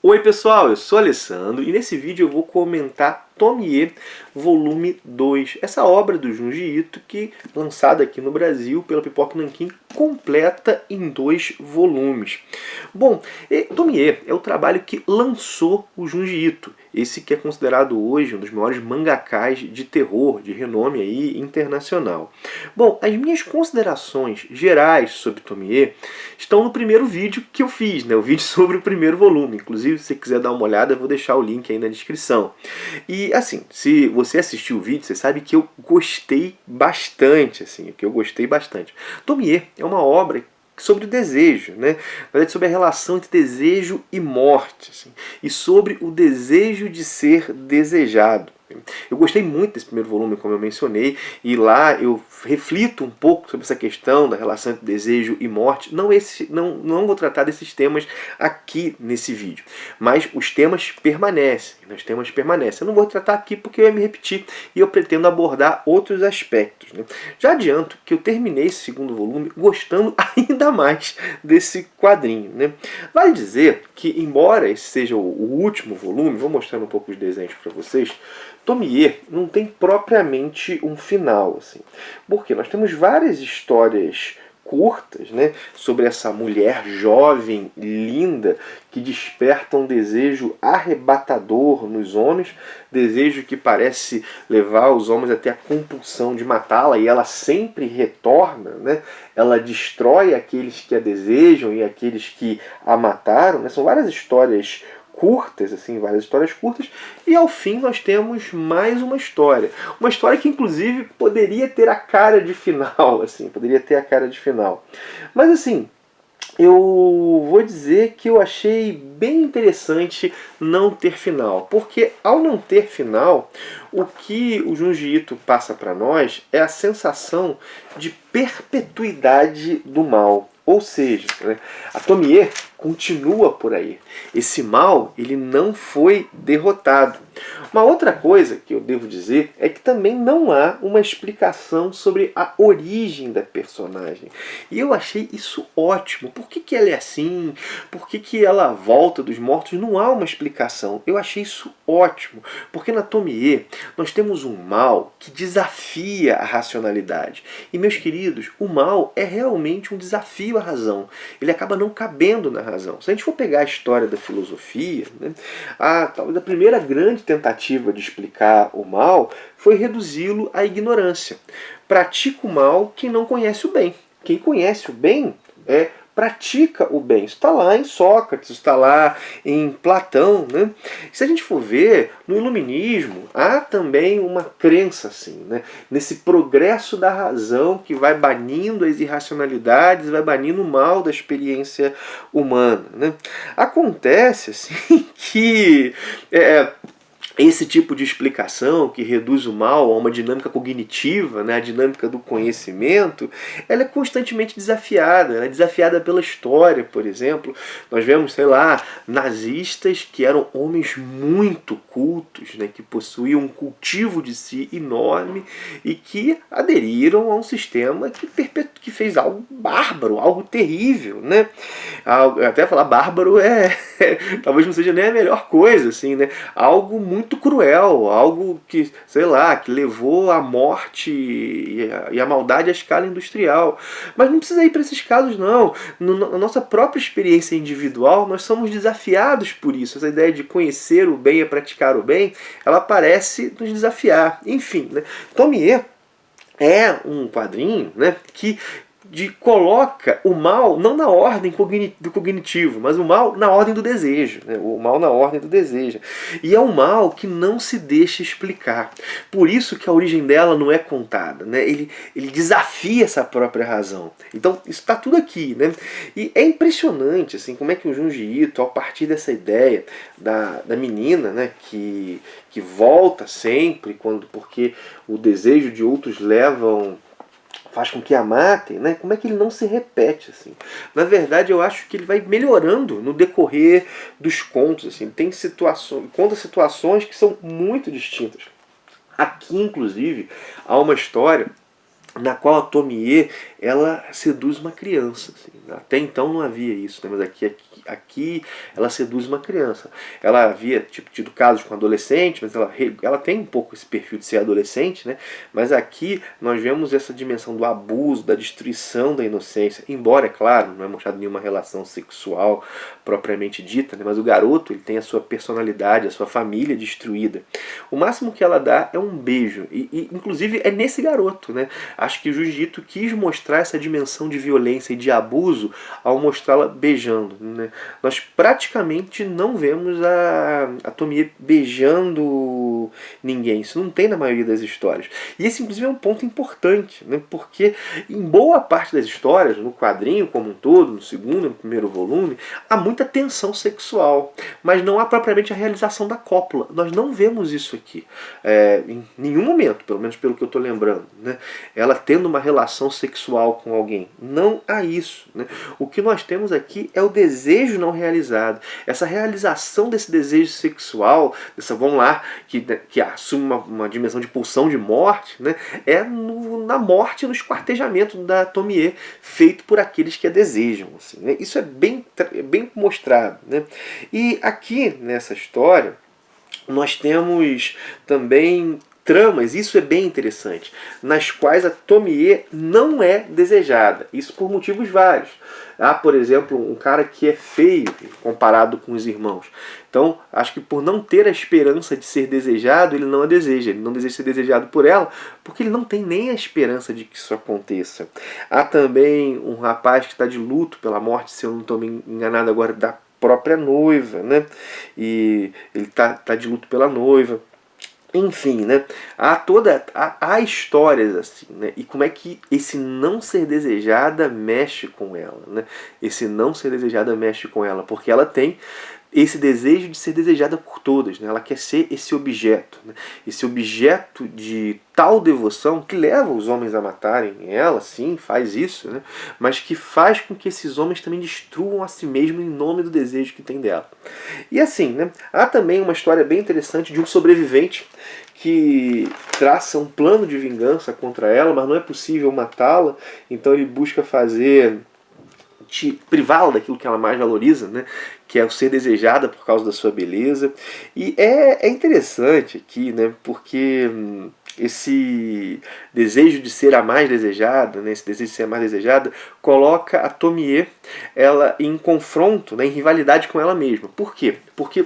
Oi pessoal, eu sou Alessandro e nesse vídeo eu vou comentar Tomie volume 2, essa obra do Junji Ito que, lançada aqui no Brasil pela Pipoca Nanquim, completa em 2 volumes. Bom, Tomie é o trabalho que lançou o Junji Ito, esse que é considerado hoje um dos maiores mangakás de terror, de renome aí internacional. Bom, as minhas considerações gerais sobre Tomie estão no primeiro vídeo que eu fiz, né? O vídeo sobre o primeiro volume. Inclusive, se você quiser dar uma olhada, eu vou deixar o link aí na descrição. E assim, se você assistiu o vídeo, você sabe que eu gostei bastante, assim, que eu gostei bastante. Tomie é uma obra sobre o desejo, né? Na verdade, sobre a relação entre desejo e morte, assim, e sobre o desejo de ser desejado. Eu gostei muito desse primeiro volume, como eu mencionei, e lá eu reflito um pouco sobre essa questão da relação entre desejo e morte. Não vou tratar desses temas aqui nesse vídeo, mas os temas permanecem. Eu não vou tratar aqui porque eu ia me repetir e eu pretendo abordar outros aspectos, né? Já adianto que eu terminei esse segundo volume gostando ainda mais desse quadrinho, né? Vale dizer que, embora esse seja o último volume, vou mostrar um pouco os desenhos para vocês, Tomie não tem propriamente um final, assim, porque nós temos várias histórias curtas, né, sobre essa mulher jovem, linda, que desperta um desejo arrebatador nos homens, desejo que parece levar os homens até a compulsão de matá-la, e ela sempre retorna, né, ela destrói aqueles que a desejam e aqueles que a mataram, né, são várias histórias curtas, assim, várias histórias curtas, e ao fim nós temos mais uma história que inclusive poderia ter a cara de final, assim, mas assim, eu vou dizer que eu achei bem interessante não ter final, porque ao não ter final, o que o Junji Ito passa para nós é a sensação de perpetuidade do mal. Ou seja, né, a Tomie continua por aí. Esse mal, ele não foi derrotado. Uma outra coisa que eu devo dizer é que também não há uma explicação sobre a origem da personagem. E eu achei isso ótimo. Por que ela é assim? Por que ela volta dos mortos? Não há uma explicação. Eu achei isso ótimo. Porque na Tomie nós temos um mal que desafia a racionalidade. E, meus queridos, o mal é realmente um desafio à razão. Ele acaba não cabendo na razão. Se a gente for pegar a história da filosofia, né, talvez a primeira grande tentativa de explicar o mal foi reduzi-lo à ignorância. Pratica o mal quem não conhece o bem. Quem conhece o bem pratica o bem. Isso está lá em Sócrates, isso está lá em Platão, né? Se a gente for ver, no iluminismo há também uma crença assim, né? Nesse progresso da razão que vai banindo as irracionalidades, vai banindo o mal da experiência humana, né? Acontece assim que esse tipo de explicação que reduz o mal a uma dinâmica cognitiva, né, a dinâmica do conhecimento, ela é constantemente desafiada. Ela é desafiada pela história, por exemplo. Nós vemos, sei lá, nazistas que eram homens muito cultos, né, que possuíam um cultivo de si enorme e que aderiram a um sistema que fez algo bárbaro, algo terrível, né? Até falar bárbaro talvez não seja nem a melhor coisa, assim, né? Algo muito cruel, algo que, sei lá, que levou à morte e à maldade à escala industrial. Mas não precisa ir para esses casos, não. Na nossa própria experiência individual, nós somos desafiados por isso. Essa ideia de conhecer o bem e praticar o bem, ela parece nos desafiar. Enfim, né? Tomie é um quadrinho, né, que coloca o mal não na ordem do cognitivo, mas o mal na ordem do desejo, né? O mal na ordem do desejo. E é um mal que não se deixa explicar. Por isso que a origem dela não é contada, né? Ele desafia essa própria razão. Então isso está tudo aqui, né? E é impressionante assim, como é que o Junji Ito, a partir dessa ideia da menina, né, que volta sempre, porque o desejo de outros faz com que a matem, né? Como é que ele não se repete, assim? Na verdade, eu acho que ele vai melhorando no decorrer dos contos, assim. Tem conta situações que são muito distintas. Aqui, inclusive, há uma história na qual a Tomie ela seduz uma criança. Assim. Até então não havia isso, né? Mas aqui ela seduz uma criança. Ela havia tido casos com adolescentes, mas ela tem um pouco esse perfil de ser adolescente, né? Mas aqui nós vemos essa dimensão do abuso, da destruição da inocência, embora, é claro, não é mostrado nenhuma relação sexual propriamente dita, né? Mas o garoto ele tem a sua personalidade, a sua família destruída. O máximo que ela dá é um beijo, e inclusive é nesse garoto, né? Acho que o Junji Ito quis mostrar essa dimensão de violência e de abuso ao mostrá-la beijando, né? Nós praticamente não vemos a Tomie beijando ninguém. Isso não tem na maioria das histórias. E esse, inclusive, é um ponto importante, né? Porque em boa parte das histórias, no quadrinho como um todo, no segundo, no primeiro volume, há muita tensão sexual, mas não há propriamente a realização da cópula. Nós não vemos isso aqui. Em nenhum momento, pelo menos pelo que eu estou lembrando, né? Ela tendo uma relação sexual com alguém. Não há isso, né? O que nós temos aqui é o desejo não realizado. Essa realização desse desejo sexual, vamos lá, que assume uma dimensão de pulsão de morte, né? É na morte, no esquartejamento da Tomie, feito por aqueles que a desejam. Assim, né? Isso é bem mostrado. Né? E aqui nessa história, nós temos também tramas, isso é bem interessante, nas quais a Tomie não é desejada. Isso por motivos vários. Há, por exemplo, um cara que é feio comparado com os irmãos. Então, acho que por não ter a esperança de ser desejado, ele não a deseja. Ele não deseja ser desejado por ela, porque ele não tem nem a esperança de que isso aconteça. Há também um rapaz que está de luto pela morte, se eu não estou me enganado agora, da própria noiva, né? E ele tá de luto pela noiva. Enfim, né? Há histórias assim, né? E como é que esse não ser desejada mexe com ela, né? Esse não ser desejada mexe com ela, porque ela tem esse desejo de ser desejada por todas, né? Ela quer ser esse objeto, né? Esse objeto de tal devoção que leva os homens a matarem ela, sim, faz isso, né? Mas que faz com que esses homens também destruam a si mesmos em nome do desejo que tem dela. E assim, né? Há também uma história bem interessante de um sobrevivente que traça um plano de vingança contra ela, mas não é possível matá-la, então ele busca privá-la daquilo que ela mais valoriza, né? Que é o ser desejada por causa da sua beleza. E é interessante aqui, né? Porque esse desejo de ser a mais desejada, né? Esse desejo de ser a mais desejada, coloca a Tomie ela em confronto, né? Em rivalidade com ela mesma. Por quê? Porque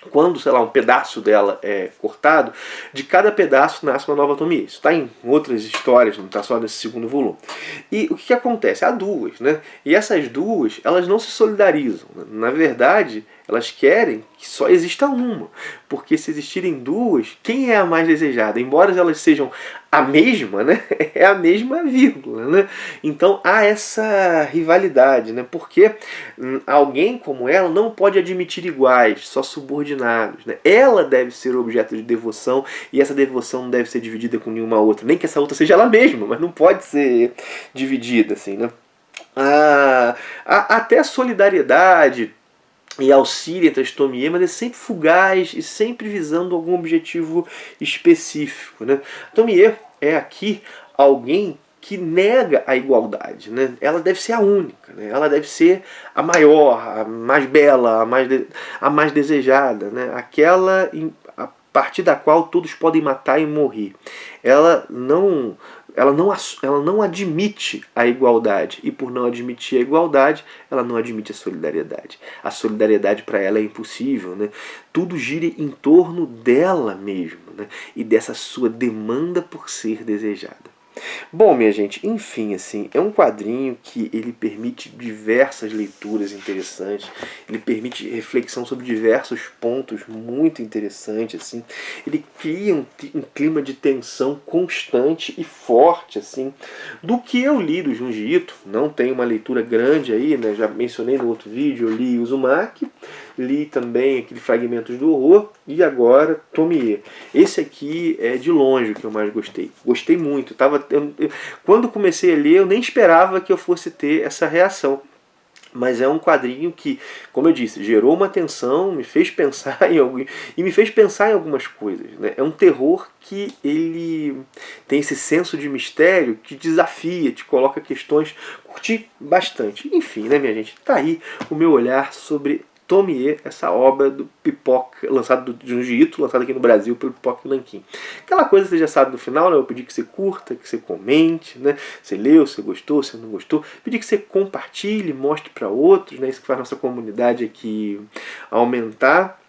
quando, sei lá, um pedaço dela é cortado, de cada pedaço nasce uma nova Tomie. Isso está em outras histórias, não está só nesse segundo volume. E o que acontece? Há duas, né? E essas duas, elas não se solidarizam. Na verdade, elas querem que só exista uma. Porque se existirem duas, quem é a mais desejada? Embora elas sejam a mesma, né? É a mesma vírgula, né? Então há essa rivalidade, né? Porque alguém como ela não pode admitir iguais, só subordinados, né? Ela deve ser objeto de devoção e essa devoção não deve ser dividida com nenhuma outra. Nem que essa outra seja ela mesma, mas não pode ser dividida assim, né? Até a solidariedade e auxílio entre as Tomie, mas é sempre fugaz e sempre visando algum objetivo específico, né? Tomie é aqui alguém que nega a igualdade, né? Ela deve ser a única, né? Ela deve ser a maior, a mais bela, a mais desejada, né? Aquela a partir da qual todos podem matar e morrer. Ela não admite a igualdade, e por não admitir a igualdade, ela não admite a solidariedade. A solidariedade para ela é impossível, né? Tudo gira em torno dela mesma, né? E dessa sua demanda por ser desejada. Bom, minha gente, enfim, assim, é um quadrinho que ele permite diversas leituras interessantes, ele permite reflexão sobre diversos pontos muito interessantes, assim, ele cria um clima de tensão constante e forte, assim, do que eu li do Junji Ito. Não tem uma leitura grande aí, né? Já mencionei no outro vídeo, eu li Uzumaki, li também aquele Fragmentos do Horror e agora Tomie. Esse aqui é de longe o que eu mais gostei. Gostei muito. Quando comecei a ler, eu nem esperava que eu fosse ter essa reação. Mas é um quadrinho que, como eu disse, gerou uma tensão, me fez pensar e me fez pensar em algumas coisas, né? É um terror que ele tem esse senso de mistério que desafia, te coloca questões. Curti bastante. Enfim, né, minha gente? Tá aí o meu olhar sobre Tomie, essa obra do Pipoca, lançada do Junji Ito, lançada aqui no Brasil pelo Pipoca Nankin. Aquela coisa que você já sabe no final, né? Eu pedi que você curta, que você comente, né? Você leu, você gostou, você não gostou. Pedi que você compartilhe, mostre para outros, né? Isso que faz a nossa comunidade aqui aumentar.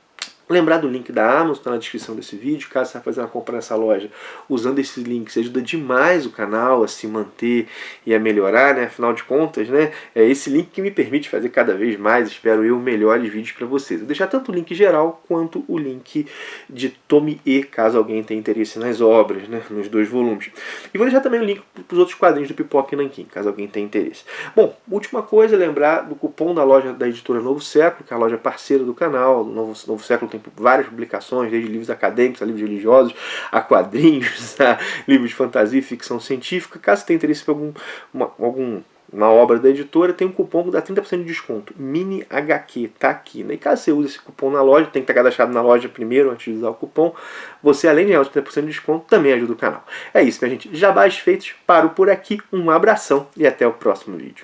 Lembrar do link da Amazon, está na descrição desse vídeo. Caso você vá fazer uma compra nessa loja, usando esses links, ajuda demais o canal a se manter e a melhorar, né? Afinal de contas, né? É esse link que me permite fazer cada vez mais, espero eu, melhores vídeos para vocês. Vou deixar tanto o link geral quanto o link de Tomie, caso alguém tenha interesse nas obras, né? Nos 2 volumes. E vou deixar também o link para os outros quadrinhos do Pipoca e Nankin, caso alguém tenha interesse. Bom, última coisa, lembrar do cupom da loja da editora Novo Século, que é a loja parceira do canal. Novo Século tem várias publicações, desde livros acadêmicos a livros religiosos, a quadrinhos, a livros de fantasia e ficção científica. Caso tenha interesse em uma obra da editora, tem um cupom que dá 30% de desconto. Mini HQ, tá aqui, né? E caso você use esse cupom na loja, tem que estar cadastrado na loja primeiro antes de usar o cupom, você, além de ganhar os 30% de desconto, também ajuda o canal. É isso, minha gente. Jabás feitos, paro por aqui. Um abração e até o próximo vídeo.